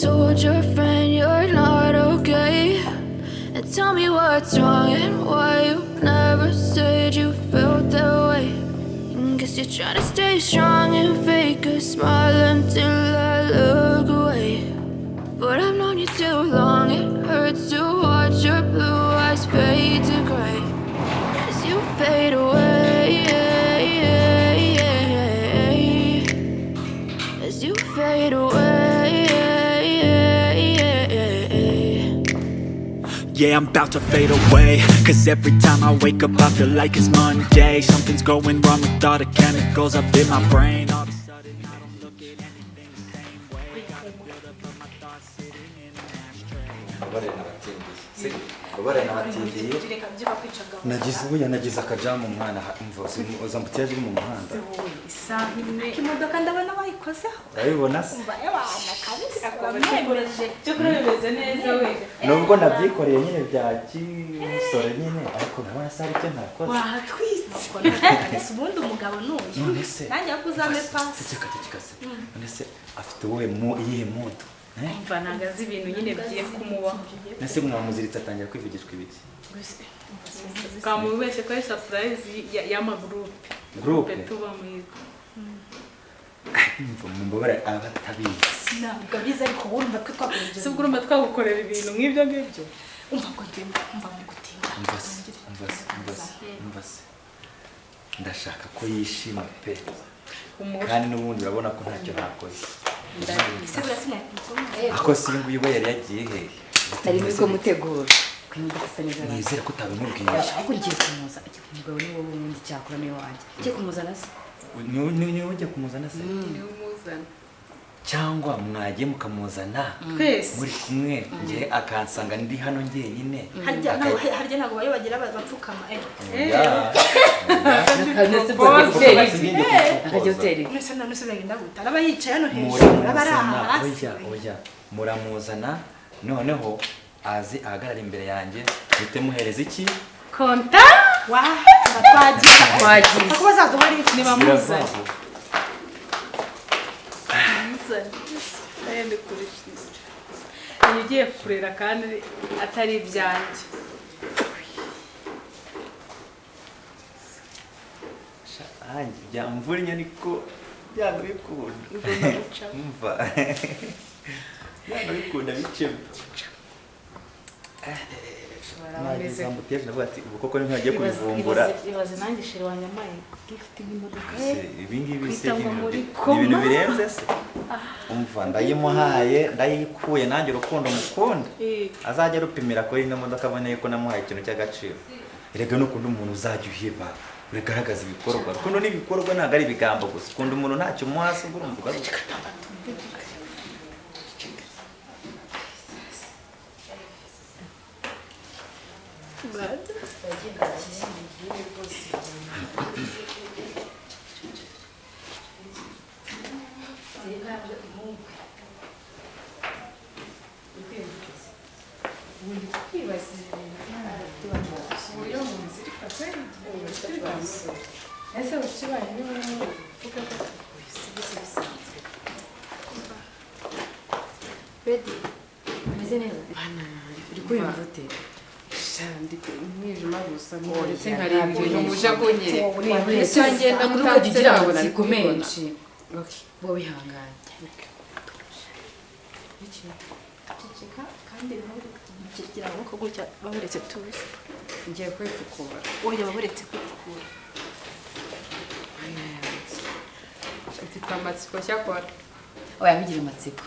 told your friend you're not okay? And tell me what's wrong and why you never said you felt that way. Guess you're trying to stay strong and fake a smile until I look away. But I've known you too long, it hurts to watch your blue eyes fade to gray as you fade away, as you fade away. Yeah, I'm about to fade away, cause every time I wake up I feel like it's Monday. Something's going wrong with all the chemicals up in my brain. All of a sudden I don't look at anything the same way. Got a buildup of my thoughts sitting in an ashtray. nagize akajamu umwana uza mutiyaje uri mu muhanda. Imodoka ndabona bayikozeho. Urabibona se? Kabisa kwamwemeje. Cyo kuremeze neza we. Nubwo nabyikoreye nyine bya kisore nyine ariko nabona sari cyo ntakoze. Wahatwitse. Ubundi umugabo n'uyu. Nanjye yakuzame pass. Kikase. None se afite wowe mu iyihe moto? Umva nagaze ibintu nyine bigiye kumubaho. Nase mwamuziritse atangira kwivugishwa ibiki? Kamubeshe ko surprise y'ama group tuba mwiza. Umva mumbabare abatabizi. Ntabwo biza ariko wumva ko twakoreje. Se urumva twagukorera ibintu nk'ibyo ngibyo. Umva ko ndimba umva mu gutinda. Umva se. Ndashaka ko yishima pe. Kandi n'ubundi urabona ko ntacyo nakoze. Ako singu yuba yari yagiye he? Ari niko mutegura. Nizere ko utabimubwiye. Ariko ngiye kumuza. Umugabo ni wowe wundi cyakora ni wanjye. Ngiye kumuzana se. Ni ujye kumuzana se? Ni umuzana. Cyangwa mwagiye mukamuzana muri kumwe ngiye akansanga ndi hano ngenyine. Harya ntago bayobagira bapfukama muramuzana noneho azi ahagarara imbere yanjye bite muhereza iki konta wa twagiye kuko bazaduhari niba muzana ayende kurishira nigiye kurera kandi atari ibyanjye anjye byamvurinya niko byano bikunda umva byano bikunda bicemo Nageza muteye navuga ati ubu koko ni ntagiye kubivumbura ibaze nanjye shiri wanyamaye gift y'imodoka ibi ngibi se ibintu birenze se umva ndayimuhaye ndayikuye nanjye urukundo mukunda azajya rupimira ko ino modoka aboneye ko namuhaye ikintu cy'agaciro erega no kundi umuntu uzajya uhiba uregaragaza ibikorwa rukundo n'ibikorwa ntago ari ibigambo gusa ukunda umuntu ntacyo umuhasi urumva Ready? Meze neza? Uri kuyumva ute? Shandi umwijima gusa ndetse nkari ibintu muja kunyere. Ese ngenda mutagira amatsiko menshi. Okay, bo bihanganye. Cicika kandi ntugira ngo gutya baburetse tuzi. Ngiye kwipfukura. Oya baburetse kwipfukura. Mfite amatsiko cyakora. Oya ntugira amatsiko.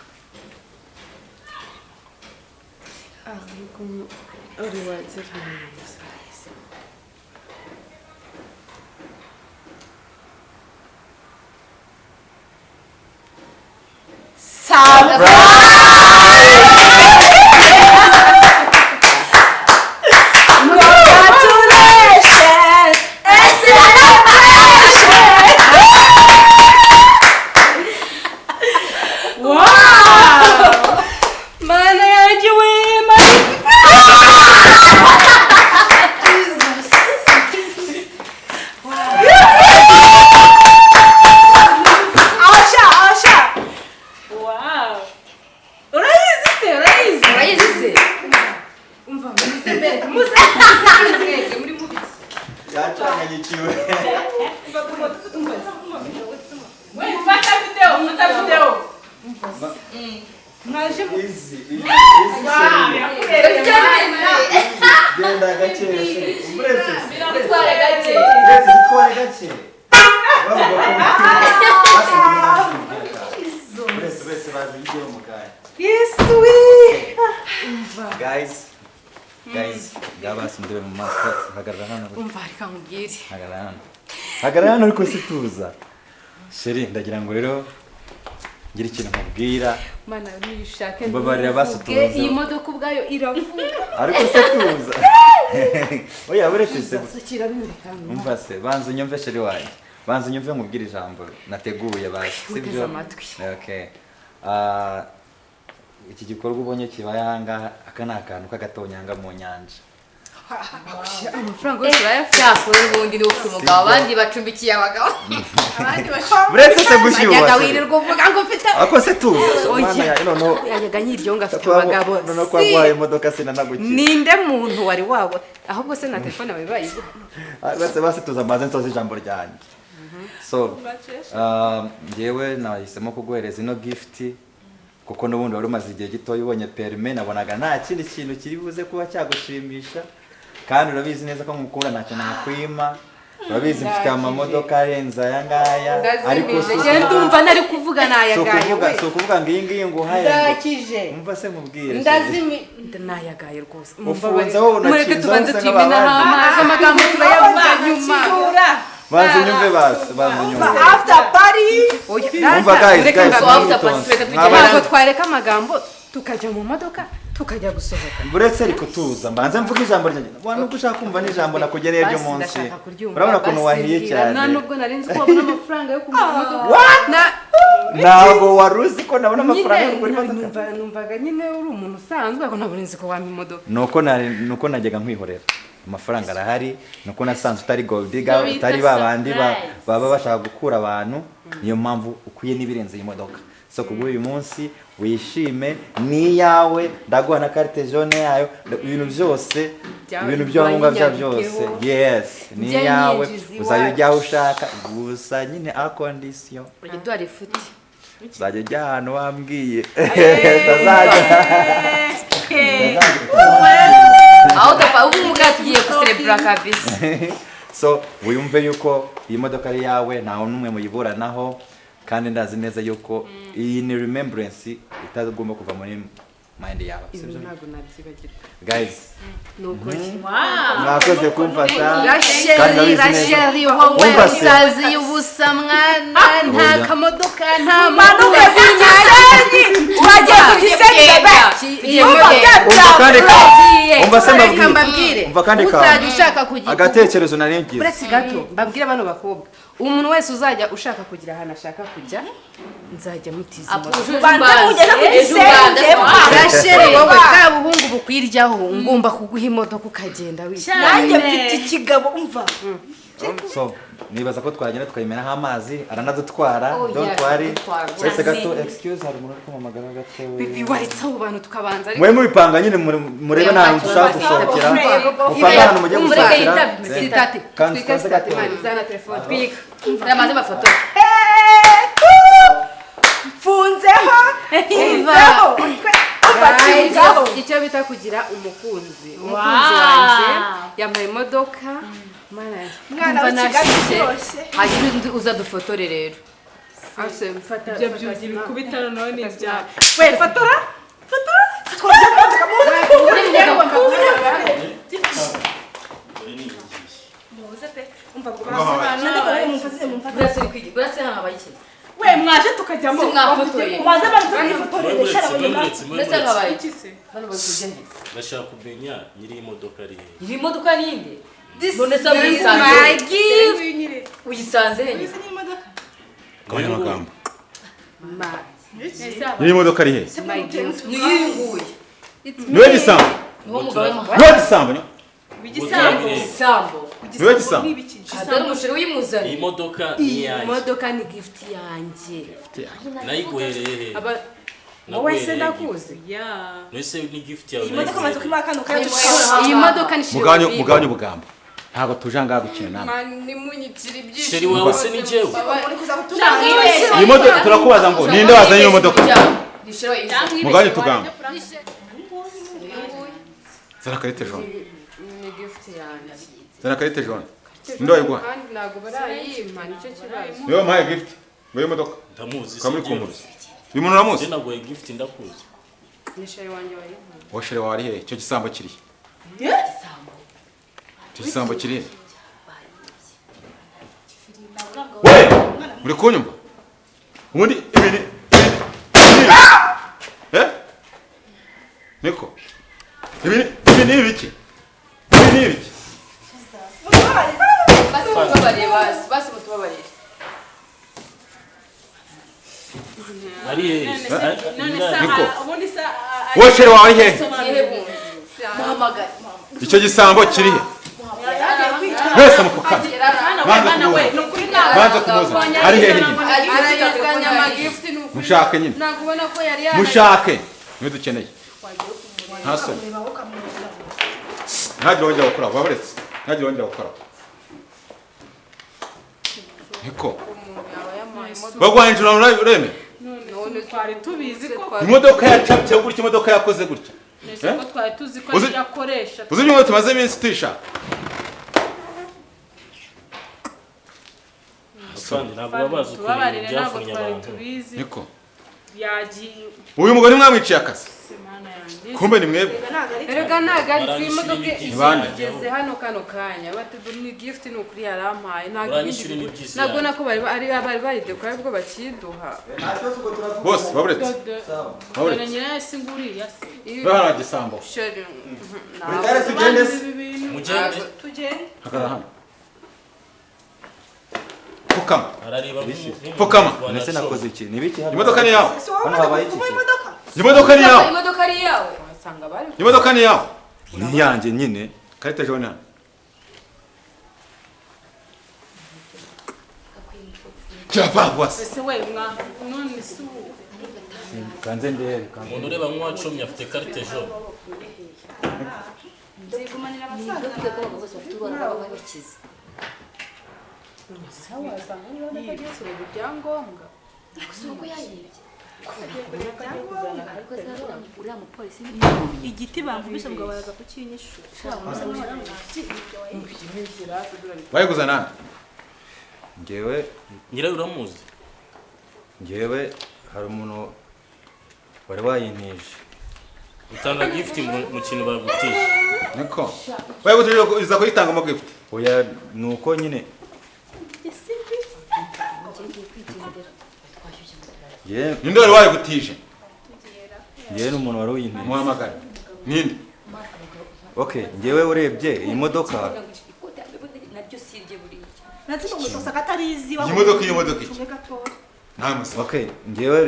Uri waze neza. Wow. muri mubi yacanganyikiwe Fata video. Mwaje genda gake umuretse bitware gake bitware gake uretse bazi igihe umukaya Yesu guys gabasi ndebe mu maso hagarara hano umva reka nkubwire hagarara hano ariko situza sheri ndagira ngo rero ngira ikintu nkubwira mana nishake mbabarira basutuza iyi modoka ubwayo iravuga ariko situza oya uretse se sakira bimerekana umva se banza unyumve sheri wanjye banza unyumve nkubwira ijambo nateguye basi sibyo okay iki gikorwa ubonye kibaye ahangaha aka ni akantu k'agatonyanga mu nyanja amafaranga yose bayafite cyakora ubundi ni ufite umugabo abandi bacumbikiye abagabo uretse se gushyuha yajyaga wirirwa uvuga ngo mfite ako se tuza yajyaga nyiryo ngo afite abagabo no kwaguhaye imodoka sinanagukiye ninde muntu wari wabo ahubwo se na telefone bawe bayiguha base tuza maze nsoza ijambo ryanjye so ngewe nahisemo kuguhereza ino gift kuko n'ubundi wari umaze igihe gitoya ubonye perime nabonaga nta kindi kintu kiri buze kuba cyagushimisha kandi urabizi neza ko nkukunda ntacyo nakwima urabizi mfite amamodoka arenze aya ngaya ariko ndumva nari kuvuga nayagaye so kuvuga ngo iyi ngiyi nguhaye ndakije umva se mubwire ndazimi nayagaye rwose ufunze wowe mureke tubanze twimena amazi amagambo turayavuga nyuma banze nyumve basi banze nyumve after party umva guys ntabwo twareka amagambo tukajya mu modoka tukajya gusohoka buretse ariko tuza mbanze mvuga ijambo ryanjye wana uko ushaka kumva n'ijambo nakugereye ryo munsi urabona ukuntu wahiye cyane nta nubwo nari nzi ko wabona amafaranga yo kugura imodoka ntabwo wari uzi ko nabona amafaranga yo kugura imodoka numvaga nyine uri umuntu usanzwe ariko ntabwo nzi ko wampa imodoka nuko najyaga nkwihorera amafaranga arahari nuko nasanze utari gold digger utari babandi baba bashaka gukura abantu niyo mpamvu ukwiye n'ibirenze iyi modoka so kubwo uyu munsi wishime ni yawe ndaguha na carte jaune yayo ibintu byose ibintu byangombwa byose yes ni yawe uzajya ushaka gusa nyine a condition uryo ari futi uzajya ujya ahantu wambwiye tazajya aho dapa ubu muka tugiye kucelebra kabisa so wiyumve yuko iyi modoka ari yawe ntaho numwe muyiburanaho kandi ndazi neza yuko iyi ni remembrance itagomba kuva muri mind yawe sibyo ntabwo nabyibagirwa guys nukuri mwakoze kumfasha rasheri wowe usazi y'ubusa mwana nta kamodoka nta manuka z'igisenyi wagiye ku gisenyi umva se mbabwire umva kandi uzajya ushaka kugira agatekerezo narengize uretse gato mbabwire bano bakobwa umuntu wese uzajya ushaka kugira ahantu ashaka kujya nzajya mutiza rasheri wowe bwa buhungu bukwiryaho ngomba kuguha imodoka ukagenda wicaye nanjye mfite ikigabo umva so nibaza ko twagenda tukayimeraho amazi aranadutwara don't worry uretse gato excuse hari umuntu uri kumamagara gato bibi waritse abo bantu tukabanza mwe mubipanga nyine murebe ntahantu dushaka gusohokera mupanga ahantu mujye gusohokera sitati twika sitati mani zana telefone twika yamaze amafoto mfunzeho icyo bita kugira umukunzi wanjye yambaye imodoka mwana w'ikigali hanyuma uza dufotore rero ibyo byugi bikubita noneho ni ibyawe we fotora burase hano habaye iki we mwaje tukajyamo mwafotoye maze barafotorere shara burase hano habaye iki ndashaka kumenya nyiri imodoka ari he iri modoka ninde none se uyisanze he kanya magambo nyiri imodoka ari he niyunguye niwe gisambo niwo mugabo w'amahanga niwe gisambo isambo niwe gisambo adari umusheri uyimuzanye iyi modoka ni iyi yanjye modoka ni gift yanjye nayiguhereye he wowe se ndakuzi Nese ni gift yawe. imodoka maze kwima kano kaje iyi modoka ni shiri mugabanye ubugamba ntabwo tuje ngaha gukina namwe mani munyitira ibyishimo Sheri wawe se ni jewe. muri kuza gutuma iyi modoka turakubaza ngo ninde wazanye iyo modoka mugabanye tugamba zana karite jone ni gift yanjye zana karite jone ninde wayiguha kandi ntabwo barayimpa nicyo kibazo niyo mpaye gift ngo iyo modoka Ndamuzi. kamuri kumuzi uyu muntu uramuzi Naguhaye gift ndakuzi. ni sheri wanjye wayimpa wowe shere wawe ari hehe icyo gisambo kiri icyo gisambo kiri we uri kunyumva ubundi ibintu niko ibi ni ibiki ibi ni ibiki basi mutubabarire Ari hehe? niko wowe shere wawe ari hehe muhamagare icyo gisambo kiri he mwese mupfukame banza kumuza ari hehe nyine arayizanye amagifuti mushake nyine ntabwo ubona ko yari mushake niwe dukeneye nta soni ntagire wongera gukora wabaretse ntagire wongera gukora niko bagwaye injira ureme twari tubizi ko imodoka yacapye gutya imodoka yakoze gutya ko twari tuzi ko yakoresha uzi ibyo tumaze iminsi tuyishaka Kandi ntabwo babaza tubabarire ukuri ntabwo byafunye twari abantu. tubizi niko yagiye uyu mugore mwamwiciye akazi semana yanjye kumbe ni mwebwe erega ntabwo ari ku imodoka Baranyishyura bande. igeze hano kano kanya batubura ni gift ni ukuri yarampaye ntabwo Baranyishyura n'ibyiza ntabwo yanjye. nako bari baridekora aribwo bakiduha bose baburetse dore baburetse nyirayo si nguriya se bahana gisambo sheri Bitare tugende se. Mugende. tugende hagarara hano pfukama Arareba Pfukama. Nese nakoze iki nibiki hano imodoka ni yawe hano habaye iki imodoka ni yawe imodoka ari iyawe wasanga bari imodoka ni yawe ni yanjye nyine karite jone hano cyavangwa se ese we mwa none se kanze ndere umuntu ureba nk'uwacomye afite carte jaune. ibyangombwa igiti bankubise ngo baraza kukinyishura bayiguza nande Nyirayo uramuzi? ngewe hari umuntu wari wayintije Utanga gift mu kintu bagutije. niko bayiguze iza kuyitangamo gift oya nuko nyine ninde wari wayigutije ngewe n'umuntu wari uyintije muhamagare ninde okay ngewe urebye iyi modoka iyi modoka iki nta musa okay ngewe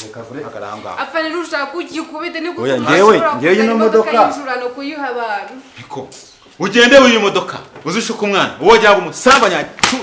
reka vure hagaranga afana rushaka kugikubite ni Oya, ngewe ino modoka y'injurano kuyiha abantu niko ugende w'iyi modoka uzishuka umwana uwo jya umusambanya tu